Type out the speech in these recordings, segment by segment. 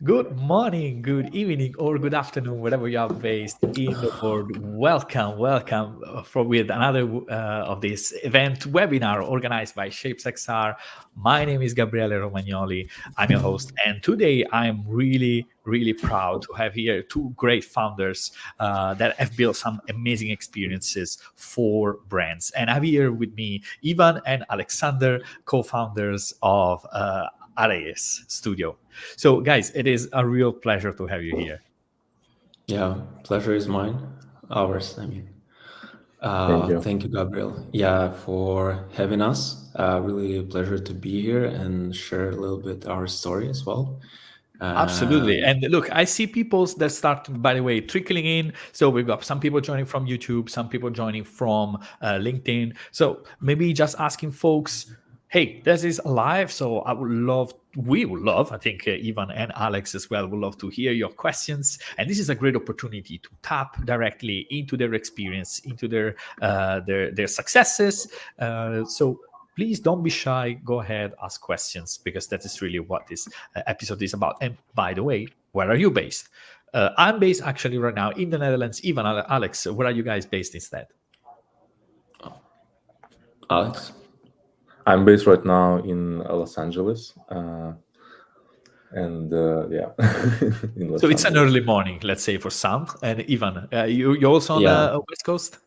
Good morning, good evening, or good afternoon, wherever you are based in the world. Welcome for with another of this event webinar organized by ShapesXR. My name is Gabriele Romagnoli. I'm your host, and today I'm really proud to have here two great founders that have built some amazing experiences for brands. And I have here with me Ivan and Alexander, co-founders of AREYES Studio. So, guys, it is a real pleasure to have you here. Yeah, pleasure is mine. Ours, I mean. Thank you. Thank you, Gabriel. Yeah, for having us. Really a pleasure to be here and share a little bit our story as well. Absolutely. And And look, I see people that start, by the way, trickling in. So we've got some people joining from YouTube, some people joining from LinkedIn. So maybe just asking folks, hey, this is live. So we would love, I think Ivan and Alex as well would love to hear your questions. And this is a great opportunity to tap directly into their experience, into their successes. So please don't be shy. Go ahead, ask questions, because that is really what this episode is about. And by the way, where are you based? I'm based actually right now in the Netherlands. Even Alex, where are you guys based instead? Alex? I'm based right now in Los Angeles, and yeah, in So Los it's an Angeles. early morning, let's say, for some. And Ivan, you also on Yeah. the West Coast?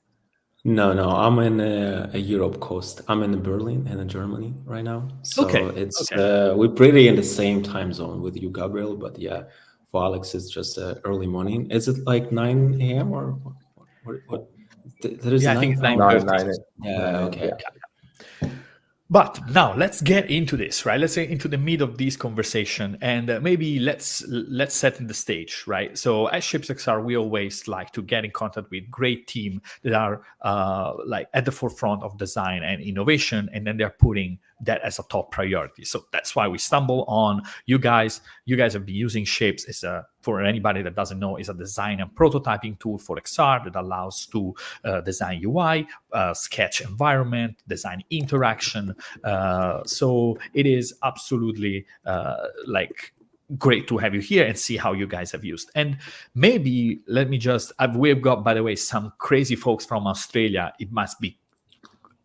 No, I'm in a Europe coast. I'm in Berlin in Germany right now. So Okay, it's okay. we're pretty in the same time zone with you, Gabriel. But yeah, for Alex, it's just early morning. Is it like 9 a.m. or what? There is Yeah, a I think nine it's hour 9:30. difference. Nine, Yeah. 9, Okay. yeah. Okay. But now let's get into this, right? Let's get into the meat of this conversation, and maybe let's set in the stage, right? So at ShapesXR, we always like to get in contact with great team that are like at the forefront of design and innovation, and then they're putting that as a top priority. So that's why we stumble on you guys. You guys have been using Shapes as a, for anybody that doesn't know, is a design and prototyping tool for XR that allows to design UI, sketch environment, design interaction. So it is absolutely like great to have you here and see how you guys have used. And maybe let me just, we've got, by the way, some crazy folks from Australia. It must be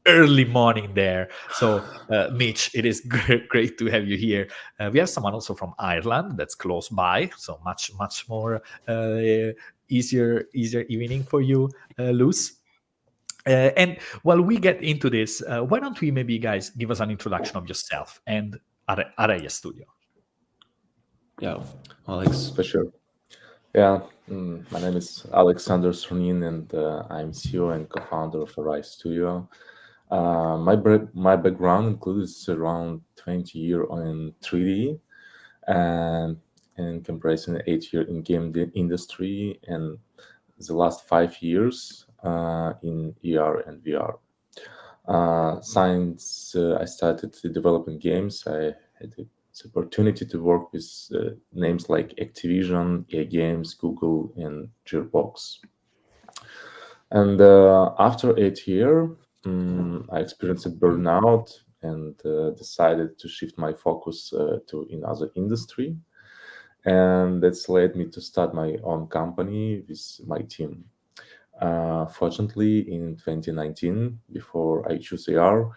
early morning there. So, Mitch, it is great to have you here. We have someone also from Ireland that's close by, so much more easier evening for you, Luz. And while we get into this, why don't we maybe, guys, give us an introduction of yourself and Araya Studio? Yeah, Alex. For sure. Yeah, my name is Alexander Sornin, and I'm CEO and co-founder of AREYES Studio. My background includes around 20 years in 3D and comprising 8 years in industry and the last 5 years in ER and VR. Since I started developing games, I had the opportunity to work with names like Activision, EA Games, Google, and Gearbox. And after 8 years, I experienced burnout and decided to shift my focus to another industry. And that's led me to start my own company with my team. Fortunately, in 2019, before I chose AR,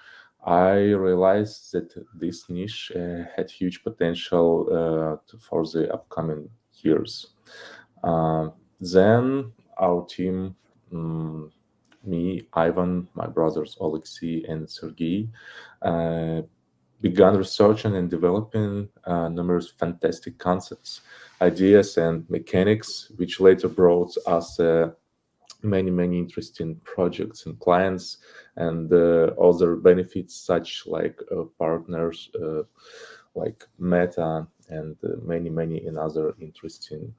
I realized that this niche had huge potential for the upcoming years. Then our team, um, me, Ivan, my brothers Alexei and Sergey, uh, began researching and developing numerous fantastic concepts, ideas, and mechanics, which later brought us many interesting projects and clients and other benefits such like partners like Meta and many in other interesting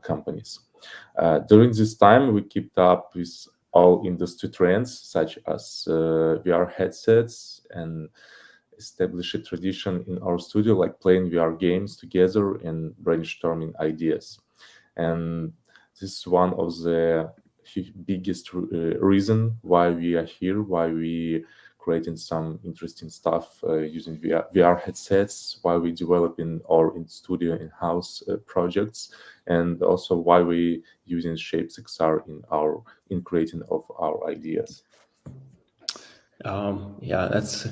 companies. During this time, we kept up with all industry trends such as VR headsets and established a tradition in our studio like playing VR games together and brainstorming ideas. And this is one of the biggest reason why we are here, why we creating some interesting stuff using VR headsets while we developing our in studio in-house projects, and also why we using ShapesXR in creating of our ideas. Yeah, that's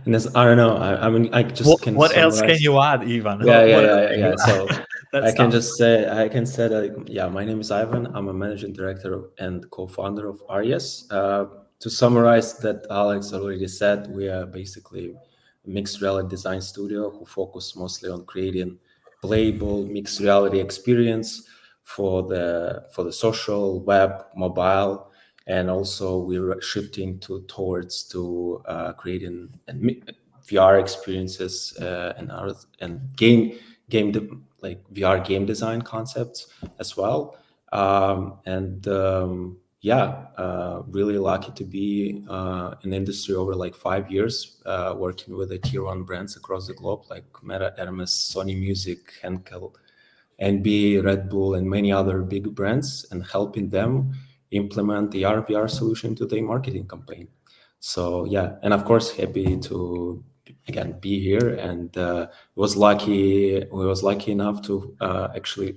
and that's, I don't know. I mean, I just can What else can summarize. you add, Ivan? Yeah, What else can you yeah. So add? That's I can tough. just say, that, yeah, my name is Ivan. I'm a managing director and co-founder of AREYES. To summarize that Alex already said, we are basically a mixed reality design studio who focus mostly on creating playable mixed reality experience for the social, web, mobile, and also we're shifting towards creating VR experiences and like VR game design concepts as well. Really lucky to be in the industry over like 5 years, working with the tier 1 brands across the globe like Meta, Hermes, Sony Music, Henkel, NBA, Red Bull, and many other big brands, and helping them implement the VR solution to their marketing campaign. So yeah, and of course, happy to again be here, and was lucky enough to actually,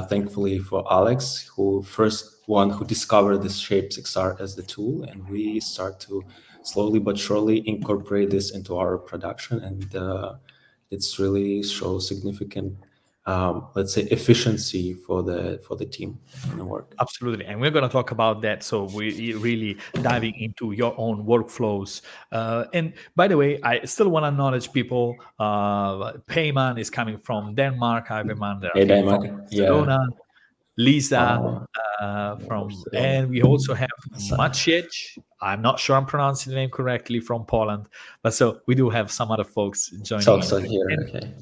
thankfully for Alex, who first one who discovered this ShapesXR as the tool, and we start to slowly but surely incorporate this into our production, and it's really shows significant, let's say, efficiency for the team and the work. Absolutely. And we're going to talk about that. So we're really diving into your own workflows. And by the way, I still want to acknowledge people. Payman is coming from Denmark. Ivan Hey, came from Daimak. Barcelona. Yeah. Lisa and we also have Awesome. Maciej. I'm not sure I'm pronouncing the name correctly, from Poland. But so we do have some other folks joining So in. here, okay.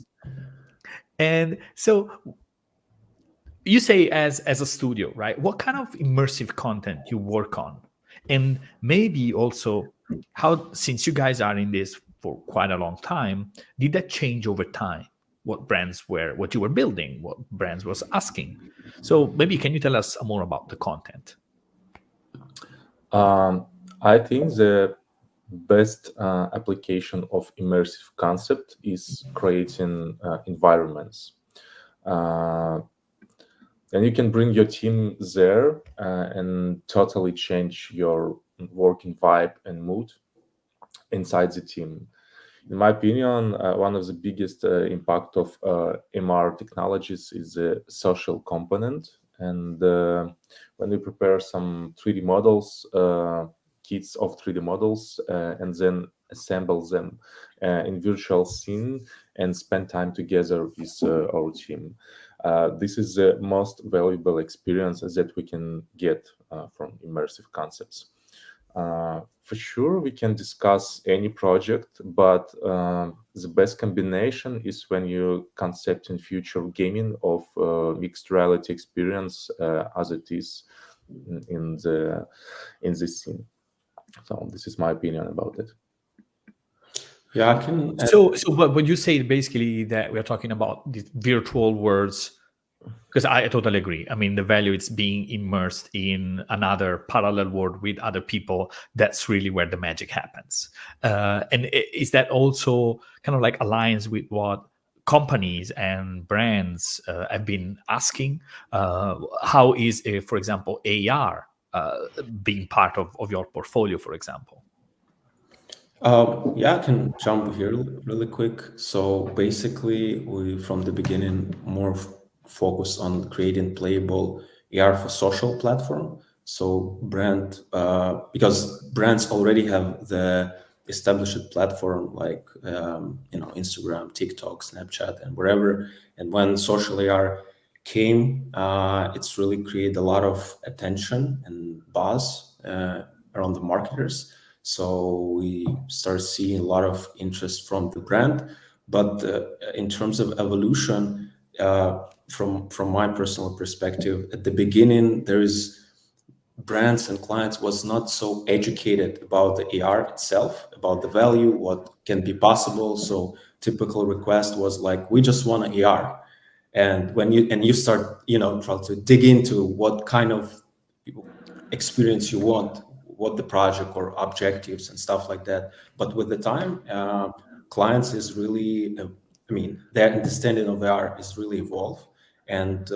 And so you say as a studio, right? What kind of immersive content you work on? And maybe also how, since you guys are in this for quite a long time, did that change over time? What you were building, what brands was asking? So maybe can you tell us more about the content? I think the best application of immersive concept is creating environments. And you can bring your team there and totally change your working vibe and mood inside the team. In my opinion, one of the biggest impact of MR technologies is the social component. And when we prepare some 3D models, kits of 3D models, and then assemble them in virtual scene and spend time together with our team. This is the most valuable experience that we can get from immersive concepts. For sure, we can discuss any project, but the best combination is when you concept in future gaming of mixed reality experience as it is in the scene. So this is my opinion about it. Yeah, I can. But when you say basically that we're talking about these virtual worlds, because I totally agree. I mean, the value is being immersed in another parallel world with other people. That's really where the magic happens. And is that also kind of like aligns with what companies and brands have been asking? How is, for example, AR being part of your portfolio, for example? Yeah, I can jump here really quick. So basically, we from the beginning more focused on creating playable AR for social platform. So because brands already have the established platform like Instagram, TikTok, Snapchat, and wherever. And when social AR came, it's really created a lot of attention and buzz around the marketers. So we start seeing a lot of interest from the brand. But in terms of evolution, from my personal perspective, at the beginning, there is brands and clients was not so educated about the AR itself, about the value, what can be possible. So typical request was like, we just want an AR. And when you start, try to dig into what kind of experience you want, what the project or objectives and stuff like that. But with the time, clients is really, their understanding of AR is really evolved. And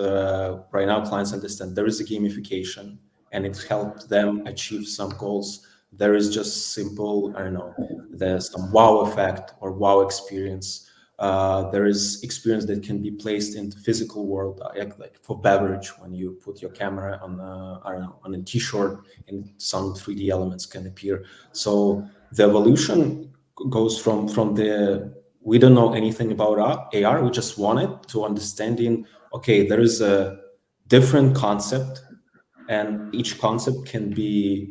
right now, clients understand there is a gamification, and it helped them achieve some goals. There is just simple, I don't know, there's some wow effect or wow experience. There is experience that can be placed in the physical world, like for beverage, when you put your camera on I don't know, on a T-shirt, and some 3D elements can appear. So the evolution goes from the we don't know anything about AR. We just wanted to understanding. Okay, there is a different concept, and each concept can be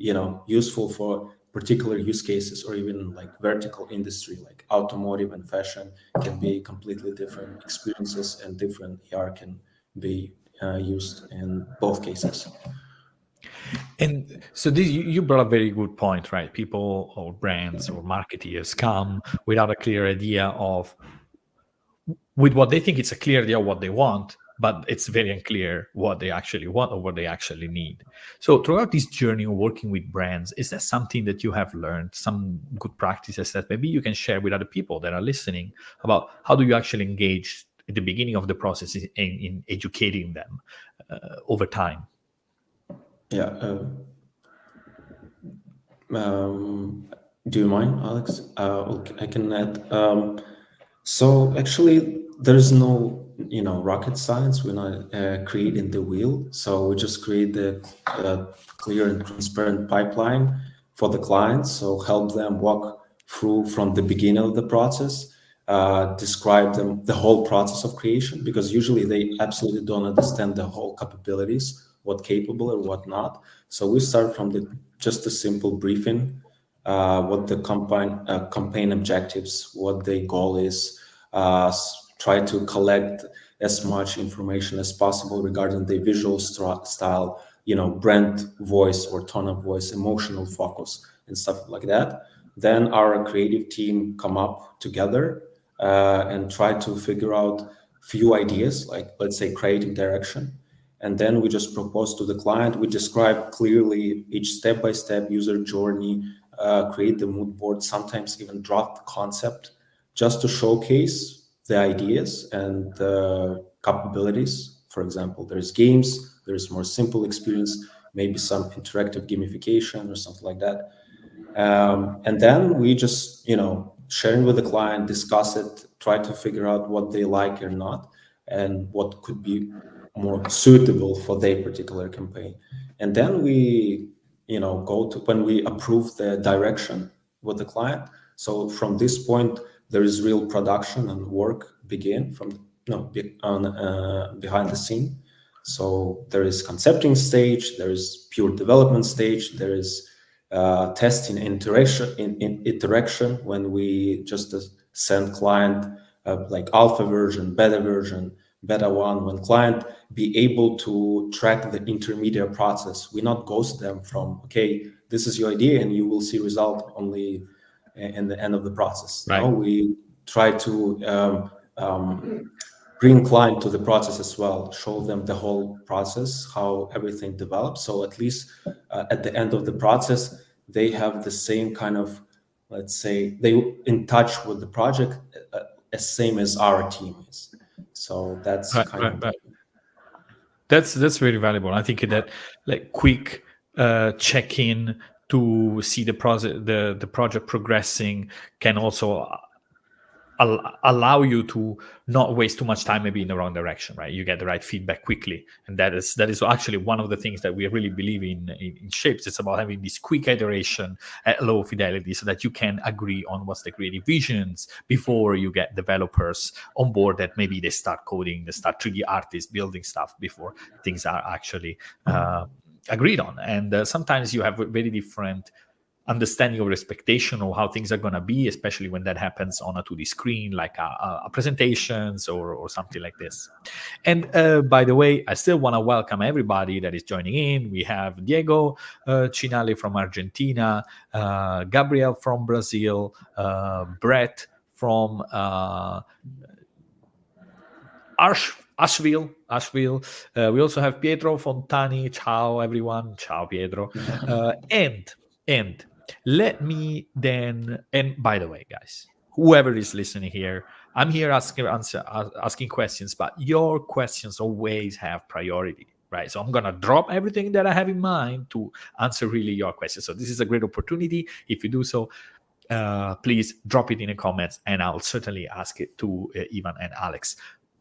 useful for particular use cases, or even like vertical industry like automotive and fashion can be completely different experiences, and different AR can be used in both cases. And so this, you brought a very good point, right? People or brands or marketeers come without a clear idea of, with what they think it's a clear idea of what they want, but it's very unclear what they actually want or what they actually need. So throughout this journey of working with brands, is that something that you have learned, some good practices that maybe you can share with other people that are listening about how do you actually engage at the beginning of the process in educating them over time? Yeah. Do you mind, Alex? Okay, I can add. So actually, there's no rocket science. We're not creating the wheel. So we just create the clear and transparent pipeline for the clients. So help them walk through from the beginning of the process, describe them the whole process of creation, because usually they absolutely don't understand the whole capabilities, what capable and what not. So we start from just a simple briefing, what the campaign objectives, what the goal is, try to collect as much information as possible regarding the visual style, brand voice or tone of voice, emotional focus, and stuff like that. Then our creative team come up together and try to figure out few ideas, like let's say creative direction. And then we just propose to the client. We describe clearly each step-by-step user journey, create the mood board, sometimes even draft the concept, just to showcase the ideas and the capabilities. For example, there's games, there's more simple experience, maybe some interactive gamification or something like that. And then we just, sharing with the client, discuss it, try to figure out what they like or not, and what could be more suitable for their particular campaign. And then we, go to when we approve the direction with the client. So from this point, there is real production and work begin from behind the scene. So there is concepting stage, there is pure development stage, there is testing interaction when we just send client like alpha version, beta one, when client be able to track the intermediate process. We not ghost them from, okay, this is your idea and you will see result only in the end of the process. Right. No, we try to bring client to the process as well, show them the whole process, how everything develops. So at least at the end of the process, they have the same kind of, let's say, they in touch with the project as same as our team is. So that's Right. That's very valuable. I think that like quick check-in to see the project progressing can also allow you to not waste too much time maybe in the wrong direction, right? You get the right feedback quickly, and that is actually one of the things that we really believe in Shapes. It's about having this quick iteration at low fidelity so that you can agree on what's the creative visions before you get developers on board, that maybe they start coding, they start 3D artists building stuff before things are actually agreed on. And sometimes you have very different understanding or expectation of how things are going to be, especially when that happens on a 2D screen, like a presentations or something like this. And by the way, I still want to welcome everybody that is joining in. We have Diego Cinali from Argentina, Gabriel from Brazil, Brett from Asheville. We also have Pietro Fontani. Ciao, everyone. Ciao, Pietro. And And let me then, and by the way, guys, whoever is listening here, I'm here asking questions, but your questions always have priority, right? So I'm going to drop everything that I have in mind to answer really your questions. So this is a great opportunity. If you do so, please drop it in the comments, and I'll certainly ask it to Ivan and Alex.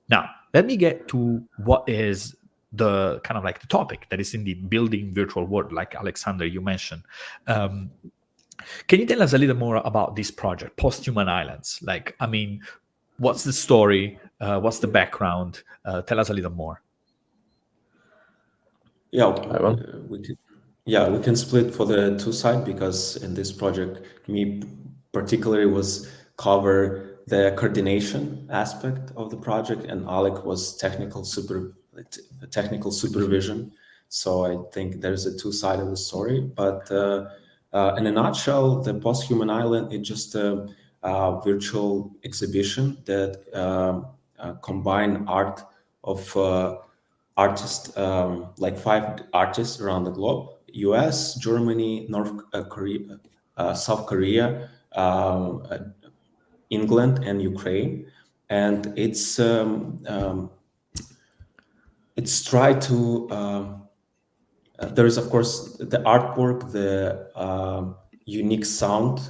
Now, let me get to what is the kind of like the topic that is indeed building virtual world, like Alexander, you mentioned. Can you tell us a little more about this project, Posthuman Islands? Like, I mean, what's the story? What's the background? Tell us a little more. Yeah, Ivan? we can split for the two sides, because in this project, me particularly was cover the coordination aspect of the project, and Alec was technical supervision. So I think there's a two side of the story. But in a nutshell, the Posthuman Island is just a virtual exhibition that combine art of artists, like 5 artists around the globe: US, Germany, North Korea, South Korea, England, and Ukraine. And it's tried to there is, of course, the artwork, the unique sound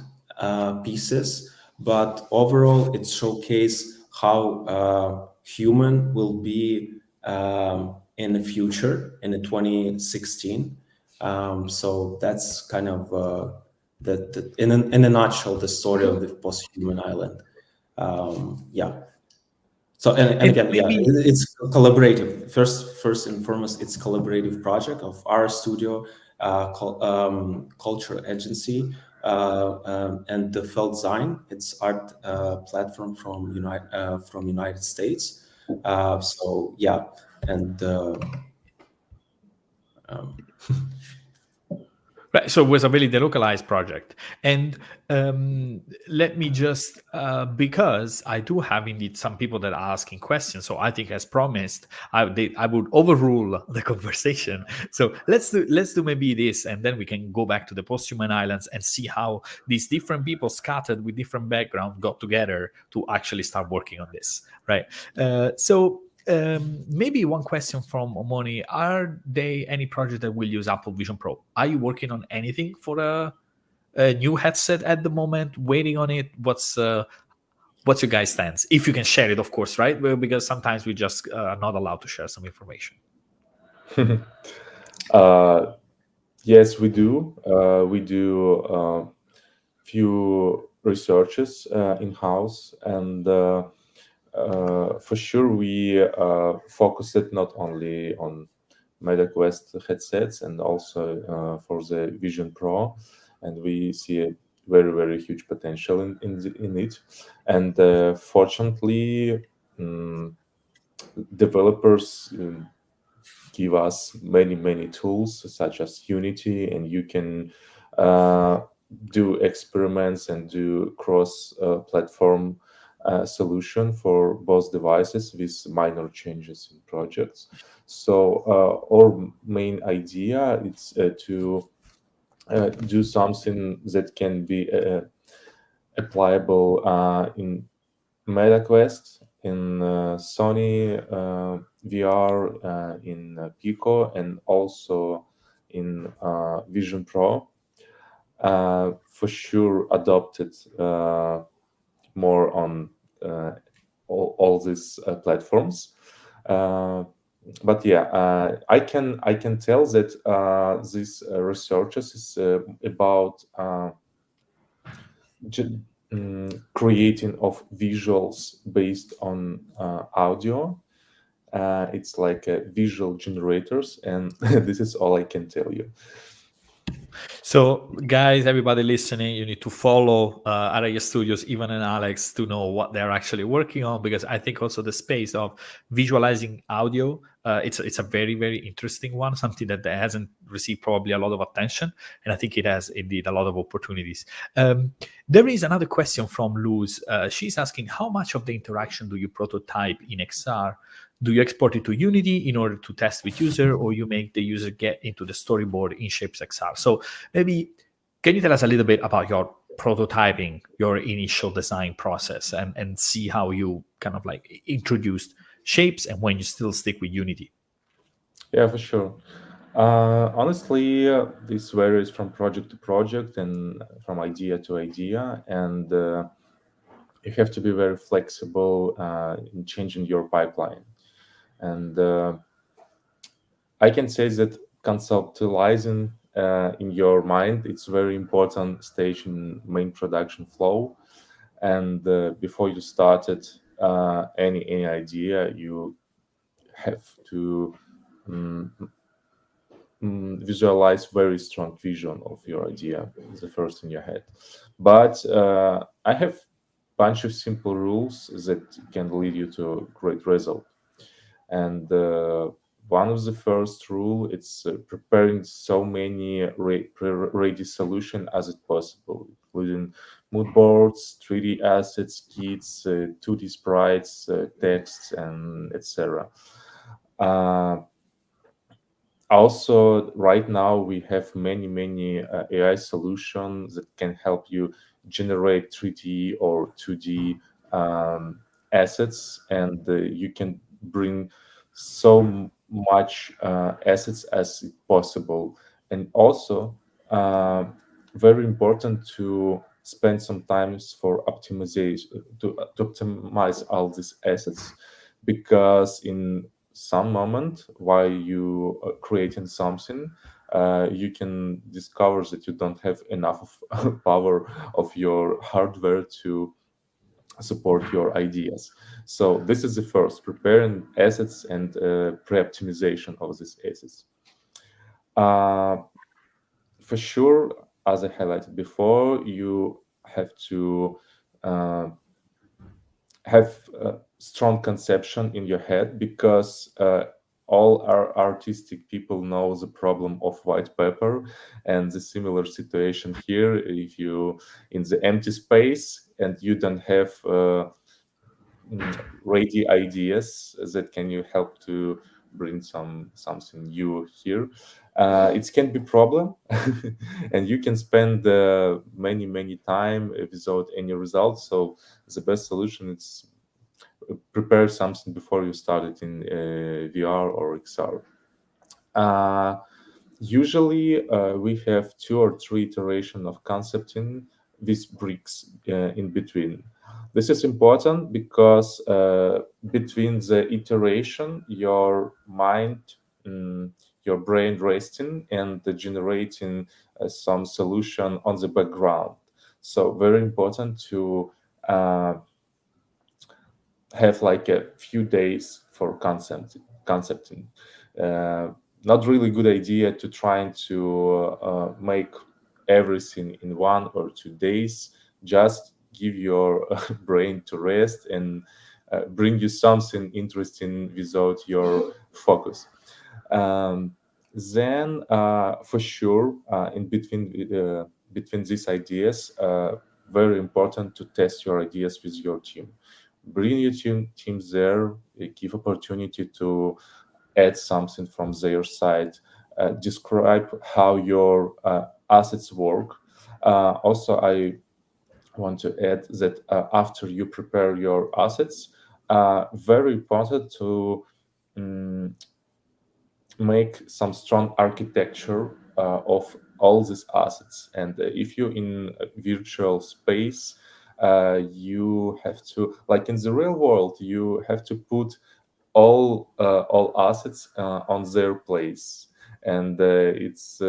pieces, but overall it showcases how human will be in the future, in the 2016. So that's kind of in a nutshell, the story of the Posthuman Island. Yeah. So and again, maybe, it's collaborative. First and foremost, it's collaborative project of our studio, cultural agency, and the Feldzine. It's art platform from United States. So yeah, and right, so it was a really delocalized project. And let me just, because I do have indeed some people that are asking questions, so I think as promised, I would overrule the conversation. So let's do maybe this, and then we can go back to the Posthuman Islands and see how these different people scattered with different backgrounds got together to actually start working on this, right? Maybe one question from Omoni: are there any project that will use Apple Vision Pro? Are you working on anything for a new headset at the moment? Waiting on it? What's your guys' stance? If you can share it, of course, right? Well, because sometimes we just are not allowed to share some information. Yes, we do. We do few researches in-house, and for sure we focus it not only on MetaQuest headsets and also for the Vision Pro, and we see a very, very huge potential in it. And fortunately, developers give us many tools such as Unity, and you can do experiments and do cross platform solution for both devices with minor changes in projects. So our main idea is to do something that can be applicable in MetaQuest, in Sony VR, in Pico, and also in Vision Pro. For sure, adopted more on all these platforms. But yeah, I can tell that this researches is about creating of visuals based on audio. It's like visual generators, and this is all I can tell you. So, guys, everybody listening, you need to follow AREYES Studios, Ivan and Alex, to know what they're actually working on, because I think also the space of visualizing audio, it's a very, very interesting one, something that hasn't received probably a lot of attention, and I think it has indeed a lot of opportunities. There is another question from Luz. She's asking, how much of the interaction do you prototype in XR? Do you export it to Unity in order to test with user, or you make the user get into the storyboard in ShapesXR? So maybe Can you tell us a little bit about your prototyping, your initial design process, and see how you kind of like introduced shapes and when you still stick with Unity? Yeah, for sure. Honestly, this varies from project to project and from idea to idea, and you have to be very flexible in changing your pipeline. And I can say that conceptualizing in your mind, it's very important stage in main production flow. And before you started any idea, you have to um, visualize very strong vision of your idea, the first in your head. But I have bunch of simple rules that can lead you to a great result. And one of the first rule, it's preparing so many ready solution as it possible, including mood boards, 3D assets, kits, 2D sprites, texts, and etc. Uh, Also, right now we have many AI solutions that can help you generate 3D or 2D assets, and you can bring so much assets as possible. And also, uh, very important to spend some times for optimization to optimize all these assets, because in some moment while you are creating something, you can discover that you don't have enough of power of your hardware to support your ideas. So this is the first, preparing assets and pre-optimization of these assets. uh, for sure, as I highlighted before, you have to uh, have a strong conception in your head, because all our artistic people know the problem of white paper, and the similar situation here. If you in the empty space and you don't have ready ideas that can you help to bring something new here, it can be problem. And you can spend many time without any results. So the best solution is prepare something before you start it in VR or XR. Uh, Usually, we have 2 or 3 iteration of concepting with bricks in between. This is important because between the iteration, your mind, mm, your brain resting and the generating some solution on the background. So very important to uh, have like a few days for concepting. Uh, Not really good idea to trying to make everything in 1 or 2 days. Just give your brain to rest and bring you something interesting without your focus. Um, then, for sure, in between these ideas, very important to test your ideas with your team. Bring your teams there, give opportunity to add something from their side, describe how your assets work. Also, I want to add that after you prepare your assets, very important to um, make some strong architecture of all these assets. And if you're in a virtual space, you have to, like in the real world, you have to put all assets on their place, and it's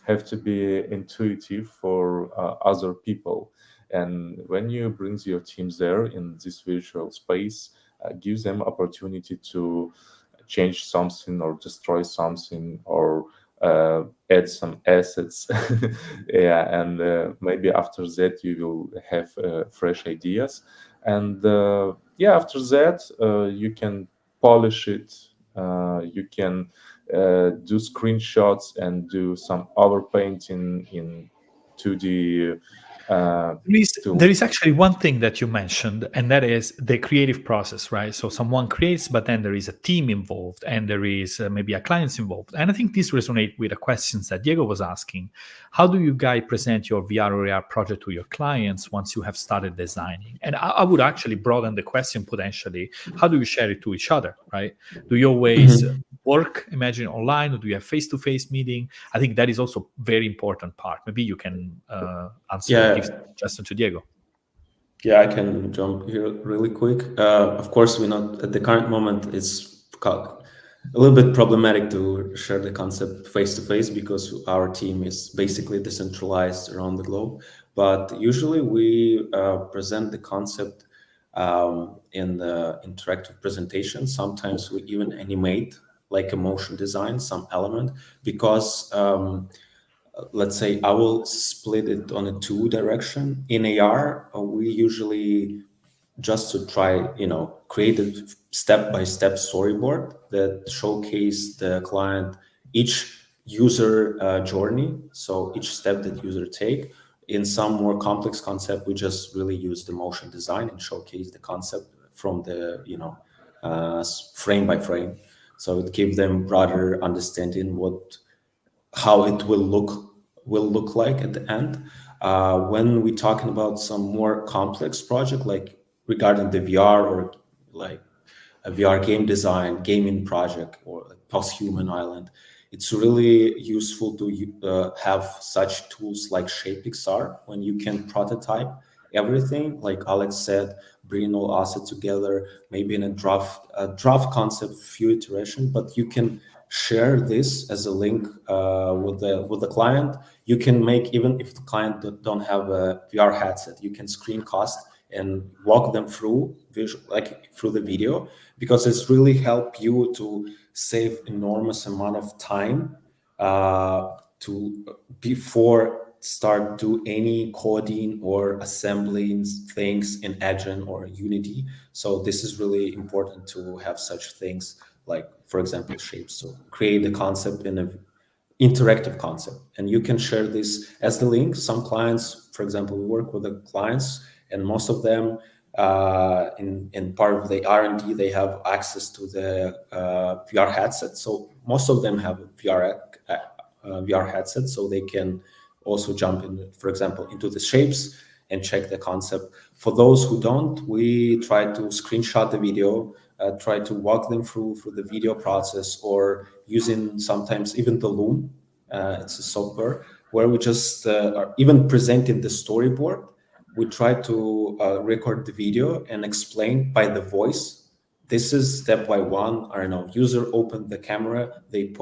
have to be intuitive for other people. And when you bring your teams there in this virtual space, gives them opportunity to change something or destroy something or add some assets. Yeah, and maybe after that you will have fresh ideas. And yeah, after that you can polish it. You can do screenshots and do some overpainting in 2D There is actually one thing that you mentioned, and that is the creative process, right? So someone creates, but then there is a team involved, and there is maybe a client involved. And I think this resonates with the questions that Diego was asking. How do you guys present your VR or AR project to your clients once you have started designing? And I would actually broaden the question potentially. How do you share it to each other, right? Do you always work, imagine, online, or do you have face-to-face meeting? I think that is also very important part. Maybe you can answer, give suggestion to Diego. Yeah, I can jump here really quick. Of course, we're not at the current moment. It's a little bit problematic to share the concept face to face because our team is basically decentralized around the globe. But usually, we present the concept in the interactive presentation. Sometimes we even animate, like a motion design, some element, because let's say I will split it on a two direction. In AR, we usually just to try, create a step-by-step storyboard that showcase the client each user journey. So each step that user take. In some more complex concept, we just really use the motion design and showcase the concept from the frame by frame. So it gives them broader understanding how it will look like at the end. When we're talking about some more complex project, like regarding the VR or like a VR game design, gaming project, or like Posthuman Island, it's really useful to have such tools like ShapesXR when you can prototype everything. Like Alex said, bring all assets together, maybe in a draft concept, few iteration, but you can share this as a link with the client. You can make, even if the client don't have a VR headset, you can screencast and walk them through like through the video, because it's really help you to save enormous amount of time to before start do any coding or assembling things in Agile or Unity. So this is really important to have such things like, for example, shapes. So create the concept in an interactive concept, and you can share this as the link. Some clients, for example, we work with the clients, and most of them in part of the R&D, they have access to the VR headset. So most of them have VR headset, so they can also jump in, for example, into the shapes and check the concept. For those who don't, we try to screenshot the video, try to walk them through the video process, or using sometimes even the Loom. It's a software where we just are even presenting the storyboard. We try to record the video and explain by the voice. This is step by one. I don't know. User opened the camera, they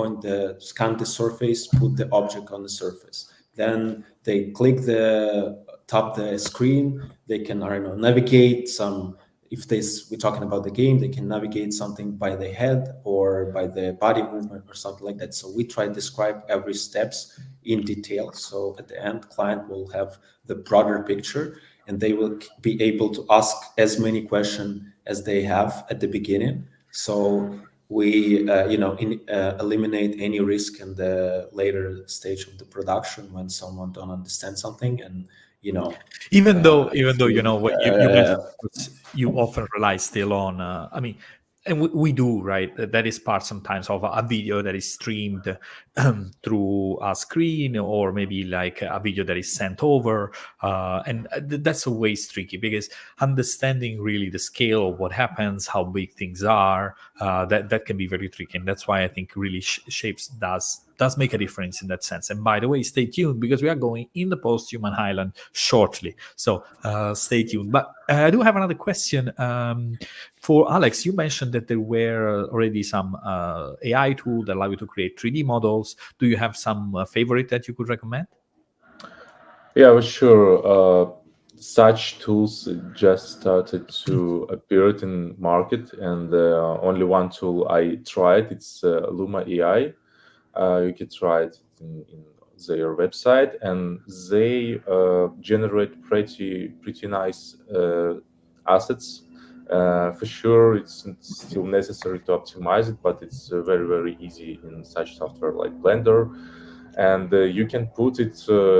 scan the surface, put the object on the surface. Then they click tap the screen. They can, I don't know, navigate some. If we're talking about the game, they can navigate something by the head or by the body movement or something like that. So we try to describe every steps in detail. So at the end, client will have the broader picture, and they will be able to ask as many questions as they have at the beginning. So we, eliminate any risk in the later stage of the production when someone don't understand something, and even though what you mentioned, you often rely still on and we do, right? That is part sometimes of a video that is streamed through a screen, or maybe like a video that is sent over, and that's always tricky, because understanding really the scale of what happens, how big things are, that can be very tricky, and that's why I think really Shapes does make a difference in that sense. And by the way, stay tuned, because we are going in the Posthuman Island shortly, so stay tuned. But I do have another question for Alex. You mentioned that there were already some AI tools that allow you to create 3D models. Do you have some favorite that you could recommend? Yeah, well, sure. Such tools just started to appear in market, and only one tool I tried, it's Luma AI. You can try it in their website, and they generate pretty nice assets. For sure, it's still necessary to optimize it, but it's very easy in such software like Blender. and you can put it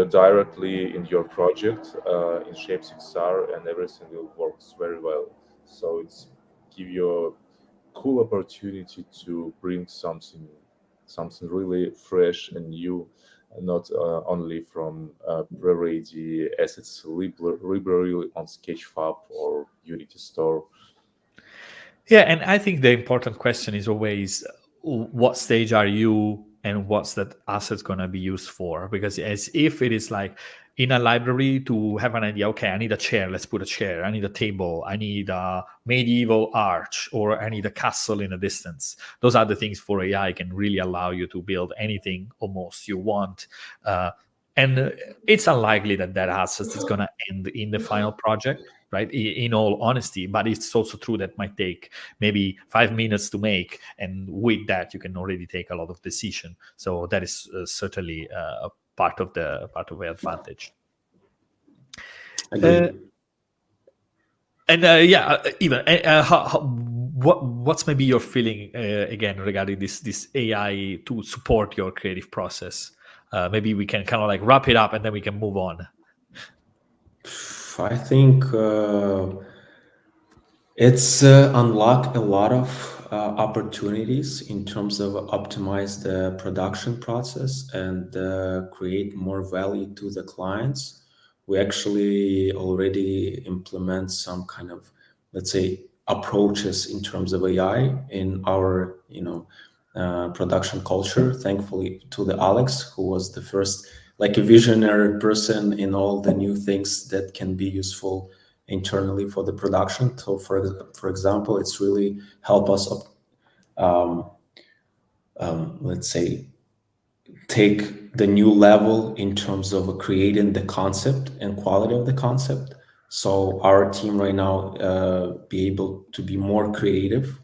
directly in your project in ShapesXR, and everything will works very well. So it's give you a cool opportunity to bring something really fresh and new, not only from pre-ready assets library on Sketchfab or Unity Store. Yeah, and I think the important question is always what stage are you and what's that asset going to be used for? Because as if it is like in a library to have an idea, okay, I need a chair, let's put a chair. I need a table, I need a medieval arch, or I need a castle in a distance. Those are the things for AI can really allow you to build anything almost you want. And it's unlikely that that asset is going to end in the final project, right? In all honesty, but it's also true that might take maybe 5 minutes to make, and with that you can already take a lot of decision. So that is certainly a part of the advantage. Agreed. And even what's maybe your feeling again regarding this AI to support your creative process? Maybe we can kind of like wrap it up and then we can move on. I think it's unlocked a lot of opportunities in terms of optimize the production process and create more value to the clients. We actually already implement some kind of, let's say, approaches in terms of AI in our, production culture. Thankfully to the Alex, who was the first, like a visionary person in all the new things that can be useful internally for the production. So for example, it's really help us let's say take the new level in terms of creating the concept and quality of the concept. So our team right now be able to be more creative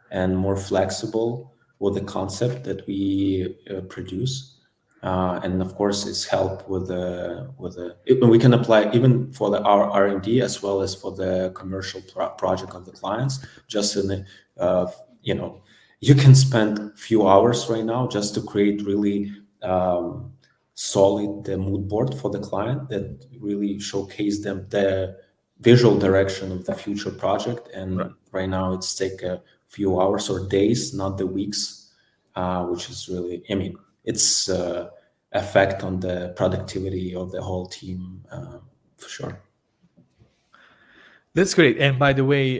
and more flexible with the concept that we produce. And of course, it's help we can apply even for our R&D as well as for the commercial project of the clients. Just in the, you know, you can spend few hours right now just to create really solid mood board for the client that really showcase them the visual direction of the future project. And right now it's take a few hours or days, not the weeks, which is really, I mean, it's effect on the productivity of the whole team for sure. That's great. And by the way,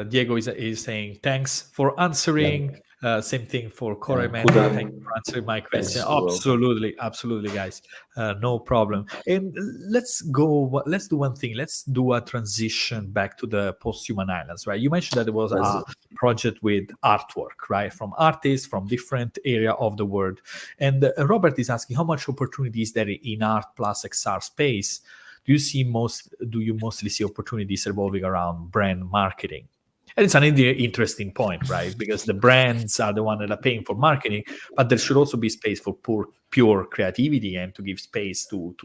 Diego is saying thanks for answering. Same thing for Coreman. Thank you for answering my question. Thanks. Absolutely, absolutely, guys. No problem. And let's go. Let's do one thing. Let's do a transition back to the Posthuman Islands, right? You mentioned that there was a project with artwork, right, from artists from different area of the world. And Robert is asking how much opportunities there in art plus XR space. Do you mostly see opportunities revolving around brand marketing? And it's an interesting point, right? Because the brands are the one that are paying for marketing, but there should also be space for pure creativity and to give space to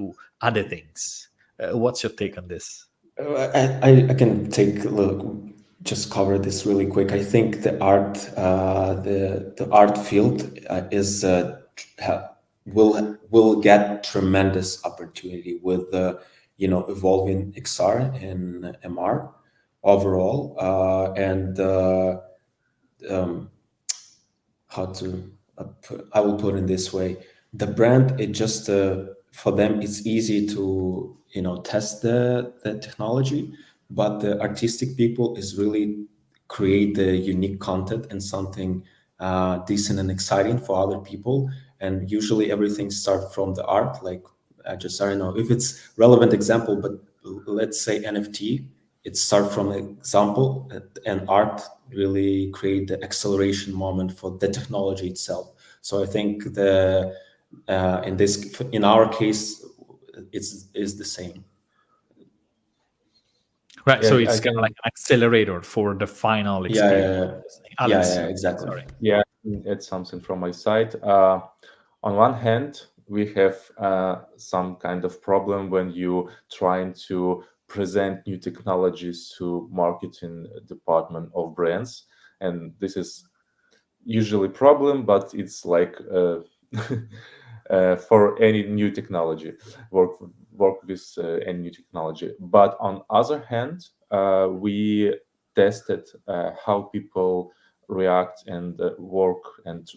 other things. What's your take on this? I can take a look, just cover this really quick. I think the art field is will get tremendous opportunity with the evolving XR and MR overall, and how to I will put it this way: the brand, it just for them it's easy to test the technology, but the artistic people is really create the unique content and something decent and exciting for other people. And usually everything starts from the art, like I don't know if it's relevant example, but let's say NFT. It start from an example, and art really create the acceleration moment for the technology itself. So I think in our case, is the same. Right. So it's kind of like an accelerator for the final experience. Alex, Exactly. sorry. Yeah, it's something from my side. On one hand, we have some kind of problem when you trying to present new technologies to marketing department of brands, and this is usually problem, but it's like for any new technology, work with any new technology. But on other hand, we tested how people react and work and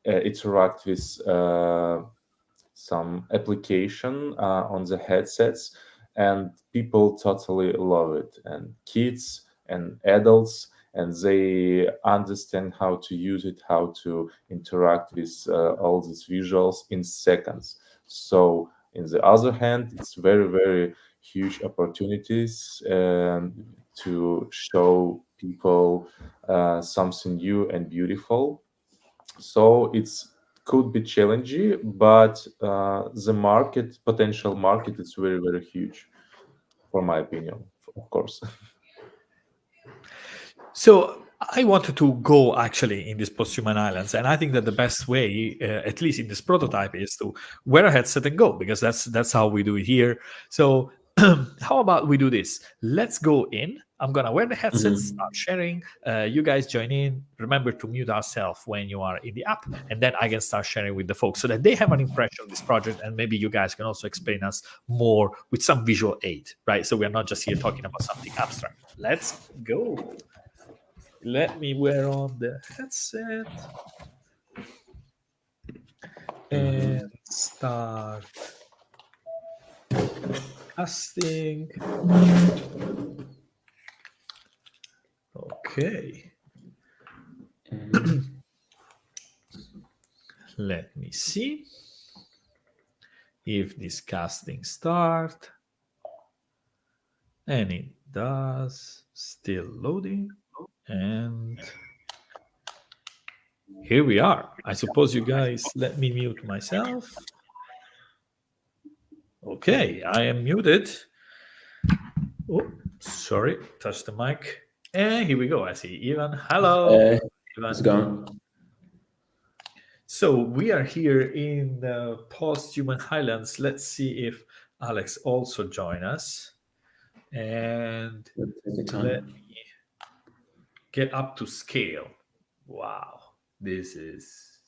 interact with some application on the headsets, and people totally love it, and kids and adults, and they understand how to use it, how to interact with all these visuals in seconds. So in the other hand, it's very, very huge opportunities to show people something new and beautiful. So it's could be challenging, but the potential market is very, very huge, for my opinion, of course. So I wanted to go actually in these Posthuman Islands, and I think that the best way, at least in this prototype, is to wear a headset and go, because that's how we do it here. So how about we do this? Let's go in. I'm gonna wear the headset, start sharing. You guys join in. Remember to mute ourselves when you are in the app, and then I can start sharing with the folks so that they have an impression of this project, and maybe you guys can also explain us more with some visual aid, right? So we're not just here talking about something abstract. Let's go. Let me wear on the headset and start casting. Okay. Let me see if this casting start, and it does. Still loading, and here we are. I suppose you guys let me mute myself. Okay, I am muted. Oh, sorry, touch the mic. And here we go. I see Ivan. Hello, Ivan. It's gone. So we are here in the Posthuman Highlands. Let's see if Alex also join us. And let me get up to scale. Wow, this is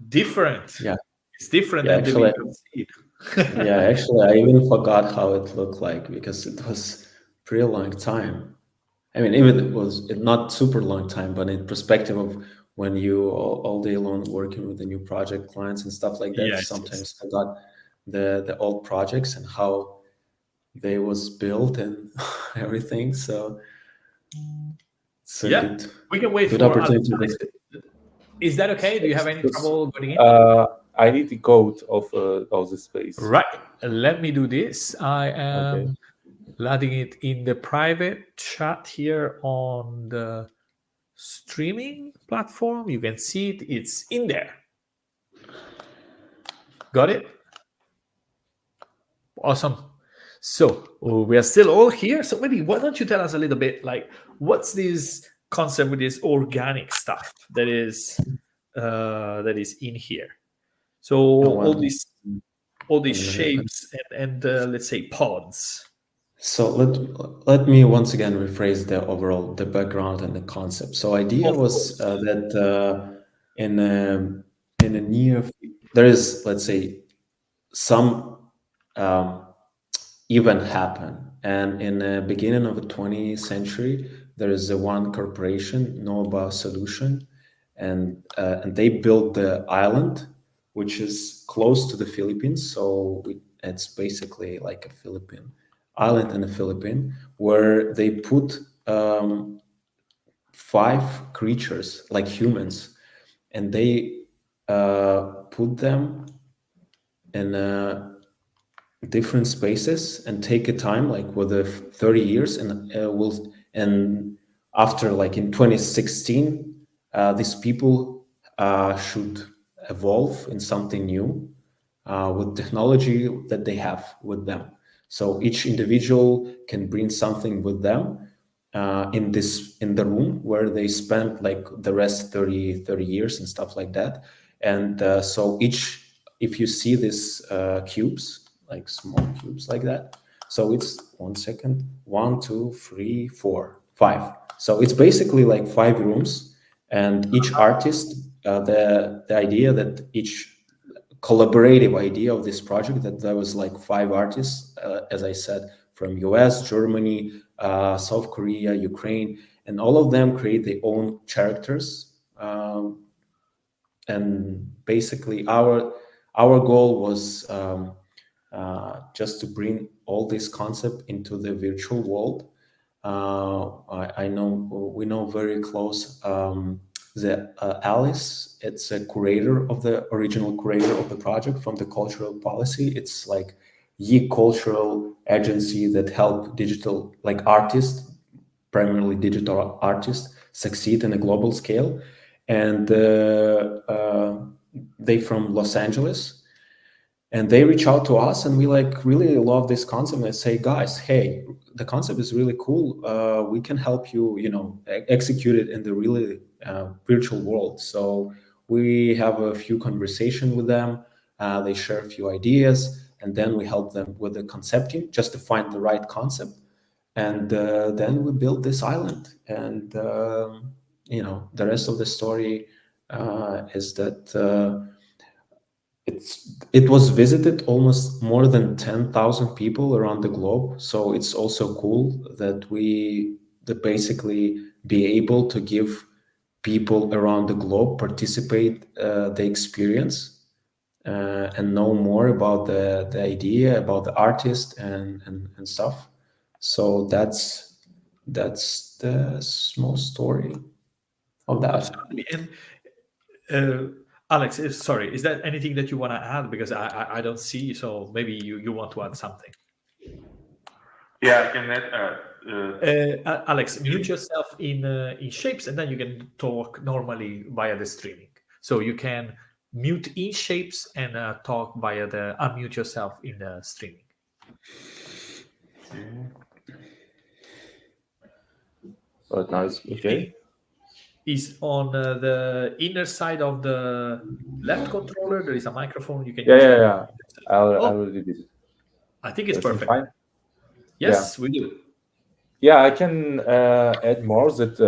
different. Yeah, it's different yeah, than the actually, video feed. yeah, actually, I even forgot how it looked like because it was pretty long time. I mean, even it was not super long time, but in perspective of when you all day long working with the new project clients and stuff like that, Yes, sometimes forgot the old projects and how they was built and everything. So it's a yeah. We can wait good for Alex. opportunity. Is that okay? Do you have any trouble getting in? I need the code of the space. Right. Let me do this. I am Okay. letting it in the private chat here on the streaming platform. You can see it. It's in there. Got it? Awesome. So we are still all here. So maybe why don't you tell us a little bit, like, what's this concept with this organic stuff that is in here? So all these shapes and let's say pods. So let me once again rephrase the background and the concept. So idea Of was course. that in a near there is, let's say, some event happen, and in the beginning of the 20th century there is a one corporation, Nova Solution, and they built the island which is close to the Philippines. So it's basically like a Philippine island in the Philippines where they put 5 creatures like humans, and they put them in different spaces and take a time like with the 30 years, and will and after like in 2016 these people should evolve in something new with technology that they have with them. So each individual can bring something with them in the room where they spent like the rest 30 years and stuff like that. And so each, if you see these cubes, like small cubes like that, so it's 1 second, 1 2 3 4 5, so it's basically like 5 rooms, and each artist the idea that each collaborative idea of this project, that there was like 5 artists, as I said, from US, Germany, South Korea, Ukraine, and all of them create their own characters. And basically our goal was just to bring all this concept into the virtual world. I know we know very close the Alice. It's a curator of the original curator of the project from the cultural policy. It's like cultural agency that help digital like artists, primarily digital artists, succeed in a global scale. And they from Los Angeles, and they reach out to us, and we like really love this concept and say, guys, hey, the concept is really cool. We can help you, execute it in the really virtual world. So we have a few conversations with them. They share a few ideas, and then we help them with the concepting just to find the right concept. And then we built this island. And the rest of the story is that it was visited almost more than 10,000 people around the globe. So it's also cool that that basically be able to give people around the globe participate the experience and know more about the idea, about the artist and stuff. So that's the small story of that. Absolutely. And Alex, sorry, is there anything that you want to add? Because I don't see, so maybe you want to add something. Yeah, I can add. Alex, mute yourself in Shapes, and then you can talk normally via the streaming. So you can mute in Shapes and talk via the unmute yourself in the streaming. But now it's okay. Is on the inner side of the left controller. There is a microphone. You can Yeah. I already did it. I think it's Everything perfect. fine? Yes, we do. Yeah, I can add more that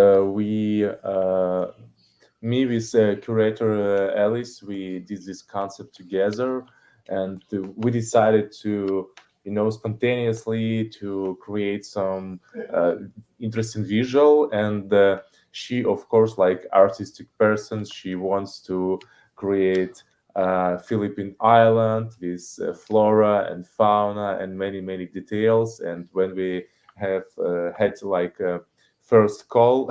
me with curator Alice, we did this concept together, and we decided to, spontaneously to create some interesting visual. And she, of course, like artistic person, she wants to create Philippine island with flora and fauna and many details. And when we have had like a first call,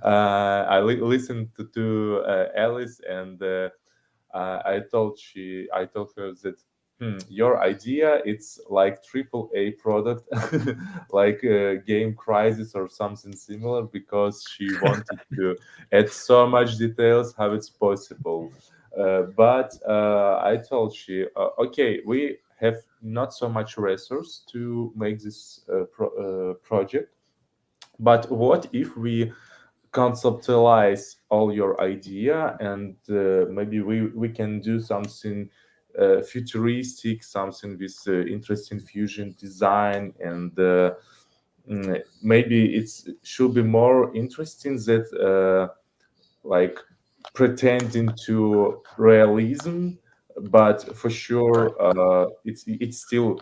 I listened to Alice, and I told her that your idea, it's like AAA product, like Game Crisis or something similar, because she wanted to add so much details how it's possible. But I told she, okay, we have not so much resource to make this project, but what if we conceptualize all your idea, and maybe we can do something futuristic, something with interesting fusion design, and maybe it should be more interesting that like pretending to realism, but for sure it's still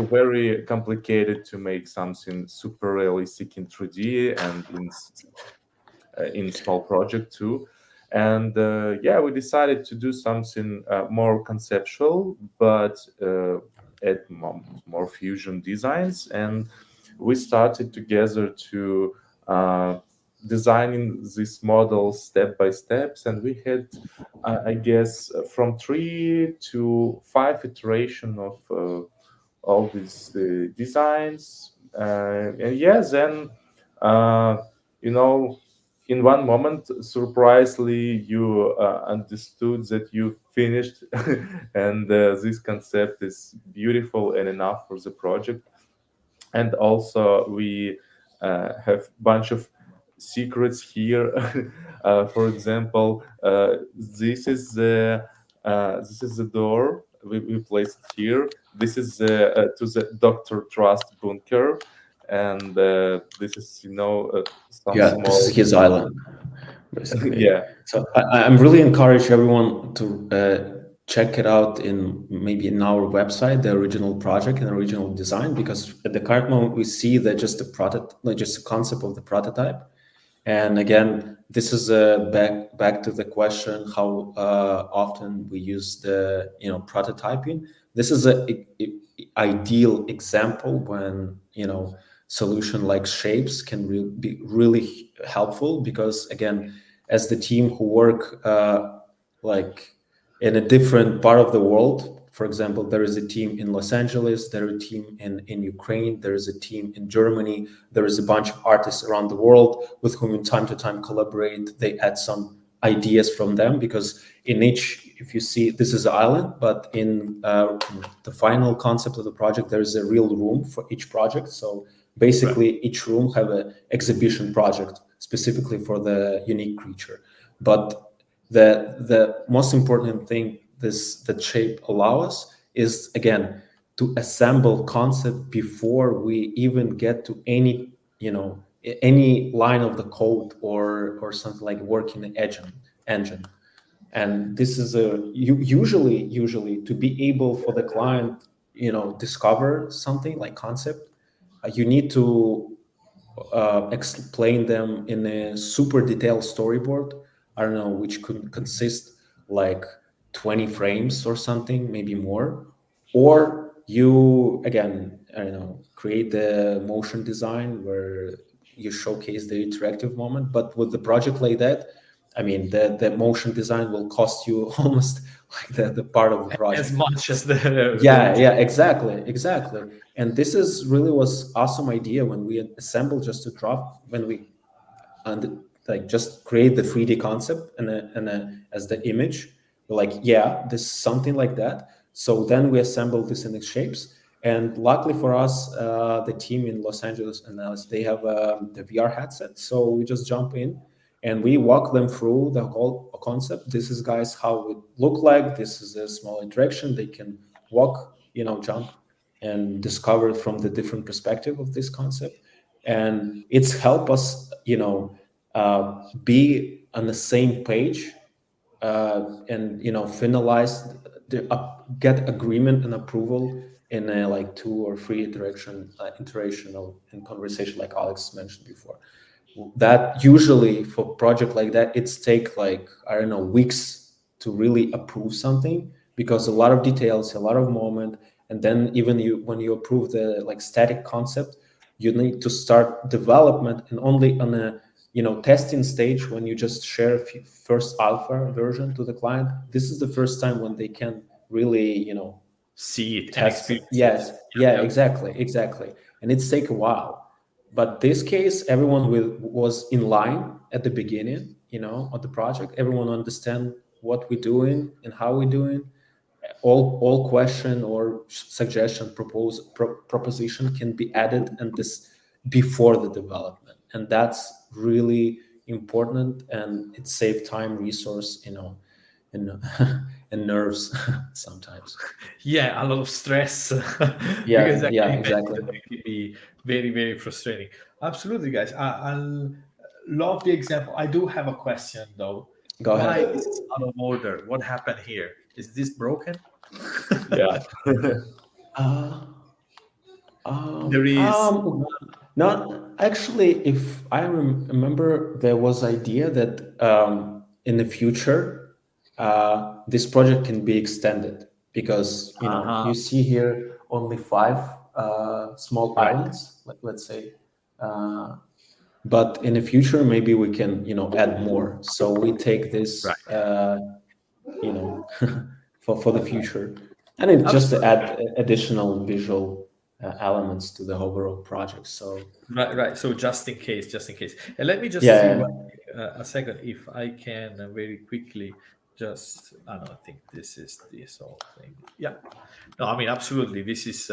very complicated to make something super realistic in 3D and in small project too. And yeah, we decided to do something more conceptual, but add more fusion designs. And we started together to designing this model step by steps, and we had I guess from 3 to 5 iteration of all these designs. And yeah, then you know, in one moment, surprisingly, you understood that you finished, and this concept is beautiful and enough for the project. And also, we have bunch of secrets here. For example, this is the door we placed here. This is to the Dr. Trust bunker, and this is some Yeah, small. this is his island. basically. Yeah. So I'm really encourage everyone to check it out in maybe in our website, the original project and original design, because at the current moment we see that just a prototype, like just a concept of the prototype. And again, this is back to the question how often we use the prototyping. This is a ideal example when solution like Shapes can be really helpful, because again, as the team who work like in a different part of the world. For example, there is a team in Los Angeles, there is a team in Ukraine, there is a team in Germany, there is a bunch of artists around the world with whom in time to time collaborate. They add some ideas from them, because in each, if you see, this is an island, but in the final concept of the project, there is a real room for each project. So basically each room have an exhibition project specifically for the unique creature. But the most important thing that Shape allow us is, again, to assemble concept before we even get to any line of the code or something like working engine. And this is usually to be able for the client discover something like concept, you need to explain them in a super detailed storyboard. I don't know, which could consist like 20 frames or something, maybe more. Or you, again, I don't know, create the motion design where you showcase the interactive moment. But with the project like that, I mean, the motion design will cost you almost like the part of the project. As much as the Yeah, exactly. And this is really was awesome idea when we assembled just to drop when we and like just create the 3D concept and as the image. We're like, yeah, this is something like that. So then we assembled this in the Shapes. And luckily for us, the team in Los Angeles and Dallas, they have the VR headset. So we just jump in and we walk them through the whole concept. This is, guys, how it look like. This is a small interaction. They can walk, jump and discover from the different perspective of this concept. And it's help us, be on the same page and finalize get agreement and approval in a like 2 or 3 iterational and conversation, like Alex mentioned before. That usually for project like that, it's take like, I don't know, weeks to really approve something, because a lot of details, a lot of moment. And then even when you approve the like static concept, you need to start development, and only on a testing stage, when you just share first alpha version to the client, this is the first time when they can really see it and test it. experience it. Yeah, exactly. And it's take a while. But this case, everyone was in line at the beginning, of the project. Everyone understand what we're doing and how we're doing. All question or suggestion, proposition can be added, and this before the development, and that's really important, and it saves time, resource, and and nerves sometimes. Yeah, a lot of stress. Because I Yeah, can imagine exactly. that it can be very, very frustrating. Absolutely, guys. I'll love the example. I do have a question though. Go Why ahead. is it out of order? What happened here? Is this broken? Yeah. Uh, There is. not actually. If I remember, there was idea that in the future, this project can be extended, because Uh-huh. you see here only 5 small Right. islands, let's say. Uh, but in the future, maybe we can add more. So we take Right. this you know for the future, and it just to Absolutely. add additional visual elements to the overall project. So Right, right. So just in case, just in case. And let me just see yeah, what a second if I can very quickly just. I don't think this is this whole thing. Yeah. No, I mean absolutely. This is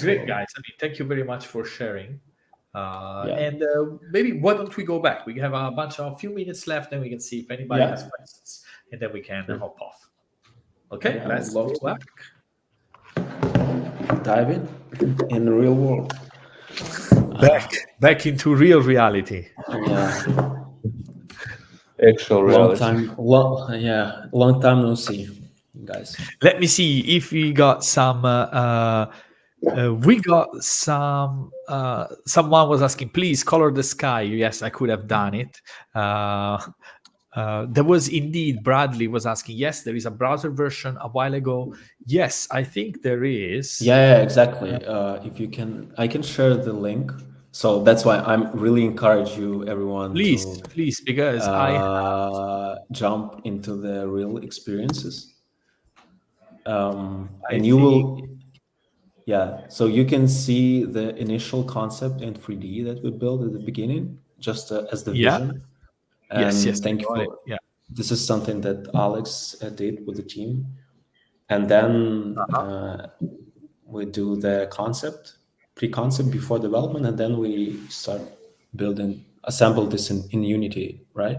great, also guys. I mean, thank you very much for sharing. yeah, And maybe why don't we go back? We have a few minutes left, and we can see if anybody has yeah, questions, and then we can sure. hop off. Okay, Yeah, I would let's love go to back. dive in the real world. Back into real reality. Yeah. Actual Long reality. time, long time no see, guys. Let me see if we got some. We got some. Someone was asking, please color the sky. Yes, I could have done it. There was indeed Bradley was asking. Yes, there is a browser version a while ago. Yes, I think there is. Yeah, exactly. If you can, I can share the link. So that's why I'm really encourage you, everyone, to Please, because I jump into the real experiences. I And you think will, yeah. So you can see the initial concept in 3D that we built at the beginning, just as the yeah. vision. Yes, And I thank you got it. for Yeah. this is something that Alex did with the team. And then we do the concept, pre-concept before development, and then we start building, assemble this in Unity, right?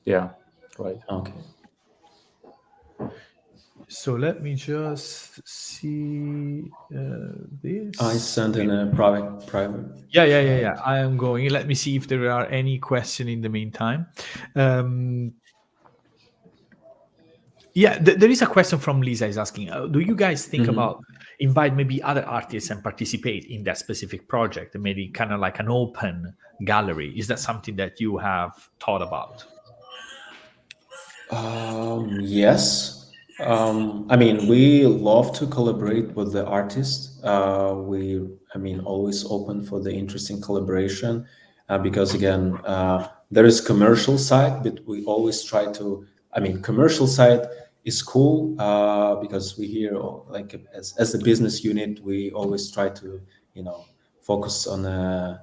Yeah, right. Okay. So let me just see I this. sent in a private Yeah. chat. I am going. Let me see if there are any question in the meantime. Um, yeah, there is a question from Lisa is asking, do you guys think about invite maybe other artists and participate in that specific project, maybe kind of like an open gallery? Is that something that you have thought about? Yes. I mean, we love to collaborate with the artist. I mean, always open for the interesting collaboration because again, there is commercial side, but we always try to. I mean, commercial side is cool because we here, like as a business unit, we always try to, focus on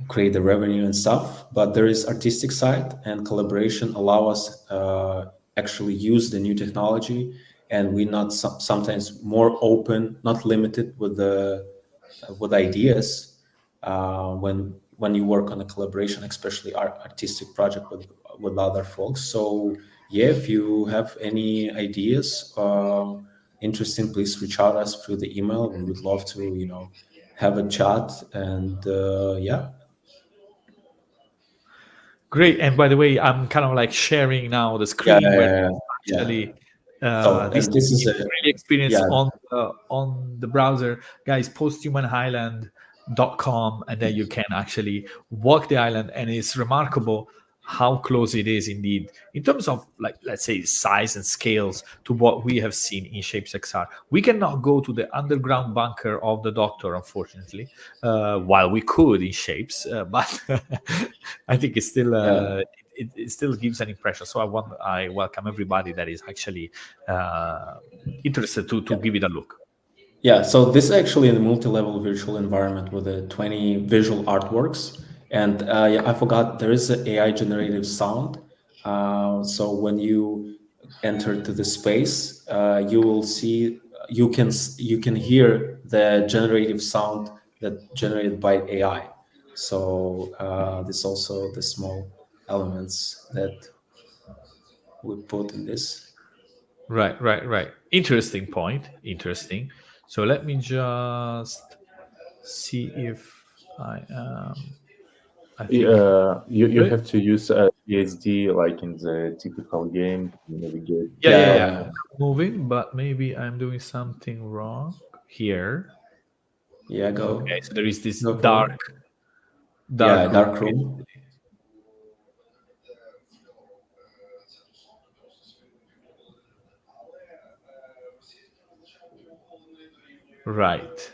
create the revenue and stuff, but there is artistic side, and collaboration allow us actually use the new technology, and we not sometimes more open, not limited with ideas when you work on a collaboration, especially artistic project with other folks. So yeah, if you have any ideas interesting, please reach out us through the email. We would love to have a chat, and yeah. Great. And by the way, I'm kind of like sharing now the Yeah, screen yeah, where yeah, yeah. actually So, this and this is you a can really experience yeah, on the browser, guys. Posthumanisland.com, and then you can actually walk the island, and it's remarkable how close it is indeed in terms of, like, let's say size and scales to what we have seen in ShapesXR. We cannot go to the underground bunker of the Doctor, unfortunately, while we could in Shapes, but I think it's still yeah, it still gives an impression. So I welcome everybody that is actually interested to give it a look. yeah. So this is actually a multi-level virtual environment with 20 visual artworks, and yeah, I forgot there is an AI generative sound. So when you enter to the space, you will see you can hear the generative sound that generated by AI. So this also the small elements that we put in this. Right. Interesting point. Interesting. So let me just see if I am. I think You good. have to use PSD like in the typical game to navigate Yeah. Yeah, stuff. yeah, Moving, but maybe I'm doing something wrong here. yeah. Okay, Go, so there is this go for it. Yeah, dark room. dark room. Right.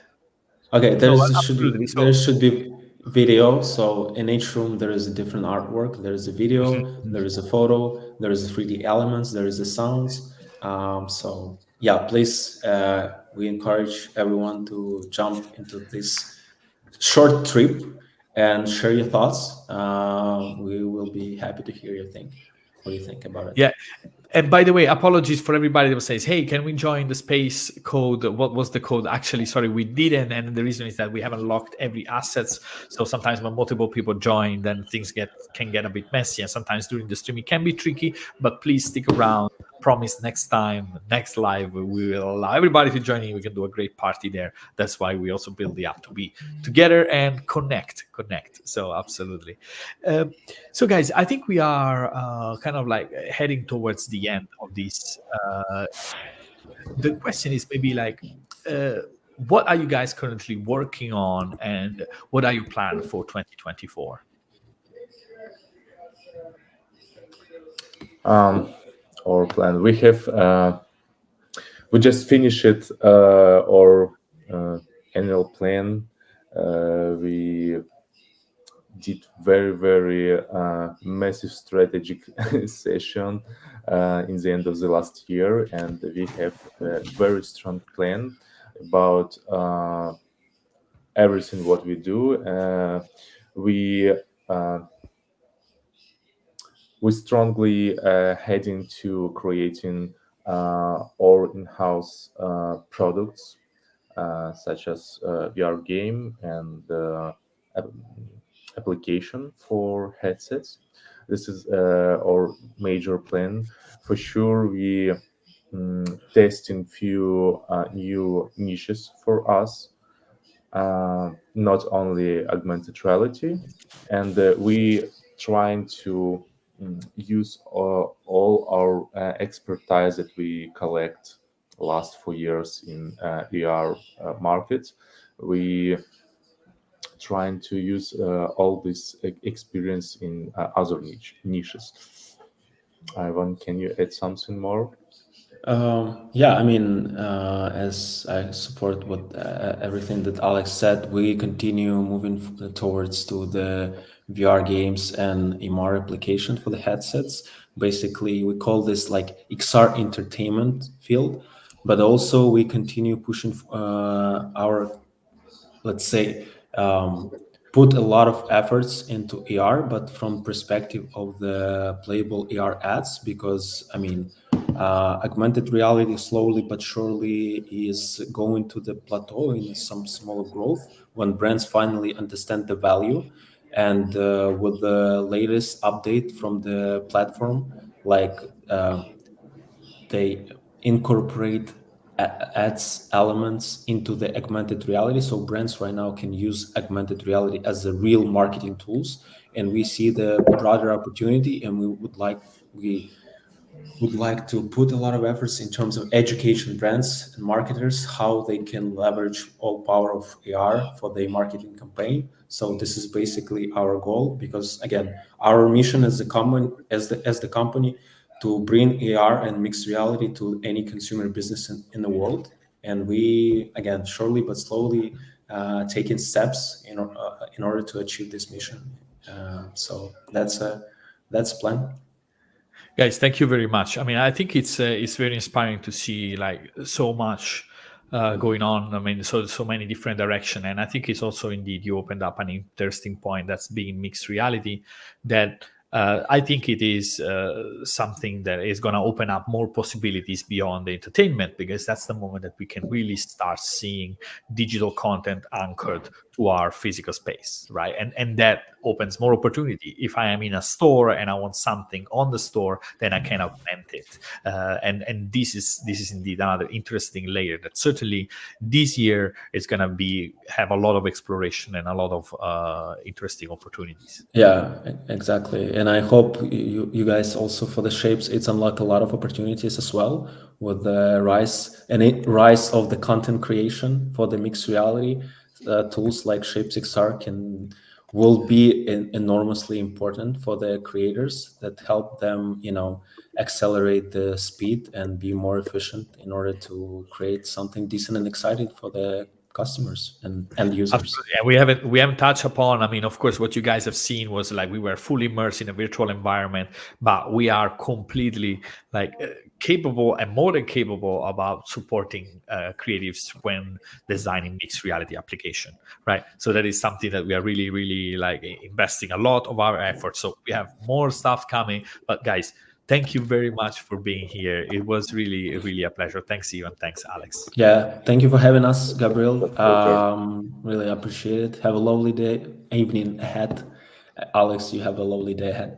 Okay, No, should absolutely. there So should be video. So in each room there is a different artwork. There is a mhm, video. mhm. There is a photo. There is a 3D elements. There is the sounds. So yeah, please, we encourage everyone to jump into this short trip and share your thoughts. We will be happy to hear your think. What do you think about it? Yeah. And by the way, apologies for everybody that says, "Hey, can we join the space code?" What was the code? Actually, sorry, we didn't, and the reason is that we haven't locked every assets. So sometimes when multiple people join, then things can get a bit messy, and sometimes during the stream it can be tricky. But please stick around. promise next time, next live, we will allow everybody to join in. We can do a great party there. That's why we also build the app to be together and connect. So absolutely. So guys, I think we are kind of like heading towards the end of this. The question is maybe like, uh, what are you guys currently working on, and what are your plans for 2024? Our plan. We just finished our annual plan. We did very massive strategic session in the end of the last year, and we have a very strong plan about everything what we do. We uh, we strongly heading to creating our in-house products, such as VR game and app- application for headsets. This is our major plan. For sure, we testing few new niches for us, not only augmented reality, and we trying to use all our expertise that we collect last 4 years in VR market. We trying to use all this experience in other niches. Ivan, can you add something more? Yeah, I mean, as I support what everything that Alex said, we continue moving towards to the VR games and MR application for the headsets. Basically, we call this like XR entertainment field, but also we continue pushing our, let's say, put a lot of efforts into AR, but from perspective of the playable AR ads, because I mean, augmented reality slowly but surely is going to the plateau in some smaller growth when brands finally understand the value. And with the latest update from the platform, like they incorporate ads elements into the augmented reality, so brands right now can use augmented reality as the real marketing tools, and we see the broader opportunity, and we would like to put a lot of efforts in terms of education brands and marketers how they can leverage all power of AR for their marketing campaign. So this is basically our goal, because again, our mission as the common as the company to bring AR and mixed reality to any consumer business in the world. And we, again, surely but slowly, taking steps in order to achieve this mission. So that's plan. Guys, thank you very much. I mean, I think it's very inspiring to see like so much going on. I mean, so many different direction, and I think it's also indeed you opened up an interesting point that's being mixed reality. That I think it is something that is going to open up more possibilities beyond the entertainment, because that's the moment that we can really start seeing digital content anchored to our physical space, right? And that opens more opportunity. If I am in a store and I want something on the store, then I can augment it. And this is indeed another interesting layer that certainly this year is going to be have a lot of exploration and a lot of interesting opportunities. Yeah, exactly. And I hope you guys also for the shapes, it's unlock a lot of opportunities as well with the rise of the content creation for the mixed reality. Tools like ShapesXR will be enormously important for the creators that help them, accelerate the speed and be more efficient in order to create something decent and exciting for the customers and end users. Absolutely. And we haven't touched upon. I mean, of course, what you guys have seen was like we were fully immersed in a virtual environment, but we are completely like capable and more than capable about supporting creatives when designing mixed reality application, right? So that is something that we are really like investing a lot of our efforts. So we have more stuff coming. But guys, thank you very much for being here. It was really a pleasure. Thanks, Ivan. Thanks, Alex. Yeah, thank you for having us, Gabriel. Pleasure. Really appreciate it. Have a lovely day, evening ahead. Alex, you have a lovely day ahead.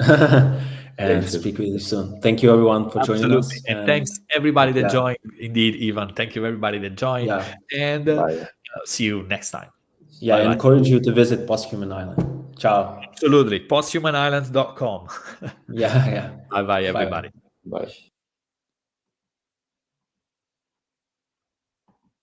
and Thank you. speak with you soon. Thank you everyone for joining Absolutely. us. And thanks everybody that yeah, joined. Indeed, Ivan. Thank you everybody that joined. yeah, And Bye. see you next time. yeah. I Bye-bye. encourage you to visit Posthuman Island. Ciao. Absolutely. Posthumanislands.com. Yeah, yeah. Bye-bye, Bye. everybody. Bye.